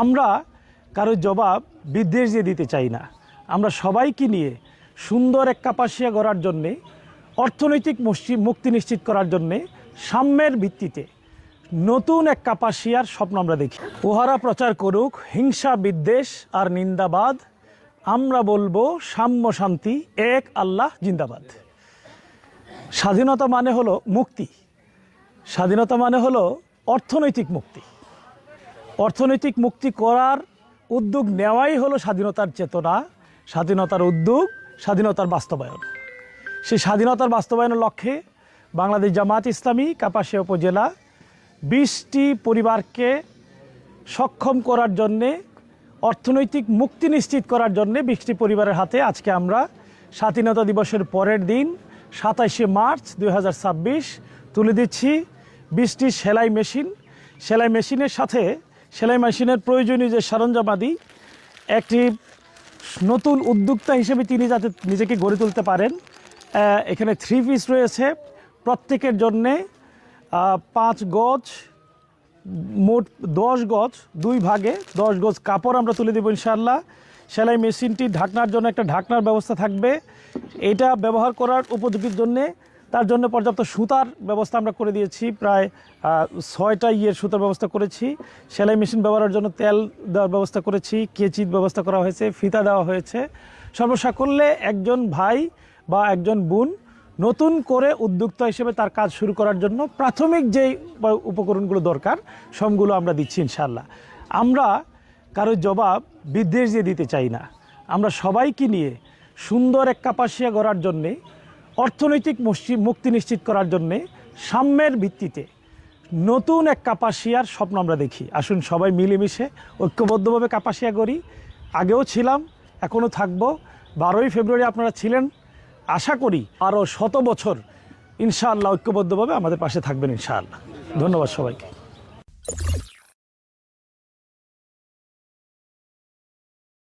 আমরা কারো জবাব বিদ্বেষ দিয়ে দিতে চাই না। আমরা সবাইকে নিয়ে সুন্দর এক কাপাসিয়া গড়ার জন্যে, অর্থনৈতিক মুক্তি নিশ্চিত করার জন্যে সাম্যের ভিত্তিতে নতুন এক কাপাসিয়ার স্বপ্ন আমরা দেখি। উহারা প্রচার করুক হিংসা, বিদ্বেষ আর নিন্দাবাদ, আমরা বলবো সাম্য, শান্তি, এক আল্লাহ জিন্দাবাদ। স্বাধীনতা মানে হলো মুক্তি। স্বাধীনতা মানে হলো অর্থনৈতিক মুক্তি। অর্থনৈতিক মুক্তি করার উদ্যোগ নেওয়াই হলো স্বাধীনতার চেতনা, স্বাধীনতার উদ্যোগ, স্বাধীনতার বাস্তবায়ন। সেই স্বাধীনতার বাস্তবায়নের লক্ষ্যে বাংলাদেশ জামায়াত ইসলামী কাপাসিয়া উপজেলা 20টি পরিবারকে সক্ষম করার জন্যে, অর্থনৈতিক মুক্তি নিশ্চিত করার জন্যে 20টি পরিবারের হাতে আজকে আমরা স্বাধীনতা দিবসের পরের দিন 27শে মার্চ 2026 তুলে দিচ্ছি 20টি সেলাই মেশিন। সেলাই মেশিনের সাথে সেলাই মেশিনের প্রয়োজনীয় যে সরঞ্জামাদি, একটি নতুন উদ্যোক্তা হিসেবে তিনি যাতে নিজেকে গড়ে তুলতে পারেন। এখানে 3 পিস রয়েছে, প্রত্যেকের জন্যে 5 গজ, মোট 10 গজ, 2 ভাগে 10 গজ কাপড় আমরা তুলে দেবো ইনশাআল্লাহ। সেলাই মেশিনটি ঢাকনার জন্য একটা ঢাকনার ব্যবস্থা থাকবে। এটা ব্যবহার করার উপযোগীর জন্যে তার জন্য পর্যাপ্ত সুতার ব্যবস্থা আমরা করে দিয়েছি, প্রায় 6টা সুতার ব্যবস্থা করেছি। সেলাই মেশিন ব্যবহারের জন্য তেল দেওয়ার ব্যবস্থা করেছি, কেচির ব্যবস্থা করা হয়েছে, ফিতা দেওয়া হয়েছে। সর্বসাকল্যে একজন ভাই বা একজন বোন নতুন করে উদ্যোক্তা হিসেবে তার কাজ শুরু করার জন্য প্রাথমিক যেই উপকরণগুলো দরকার সবগুলো আমরা দিচ্ছি ইনশাআল্লাহ। আমরা কারো জবাব বিদ্বেষ দিয়ে দিতে চাই না। আমরা সবাইকে নিয়ে সুন্দর এক কাপাসিয়া গড়ার জন্যে, অর্থনৈতিক মুক্তি নিশ্চিত করার জন্যে সাম্যের ভিত্তিতে নতুন এক কাপাসিয়ার স্বপ্ন আমরা দেখি। আসুন সবাই মিলেমিশে ঐক্যবদ্ধভাবে কাপাসিয়া গড়ি। আগেও ছিলাম, এখনও থাকবো। 12ই ফেব্রুয়ারি আপনারা ছিলেন, আশা করি আরও 100 বছর ইনশাআল্লাহ ঐক্যবদ্ধভাবে আমাদের পাশে থাকবেন ইনশাআল্লাহ। ধন্যবাদ সবাইকে।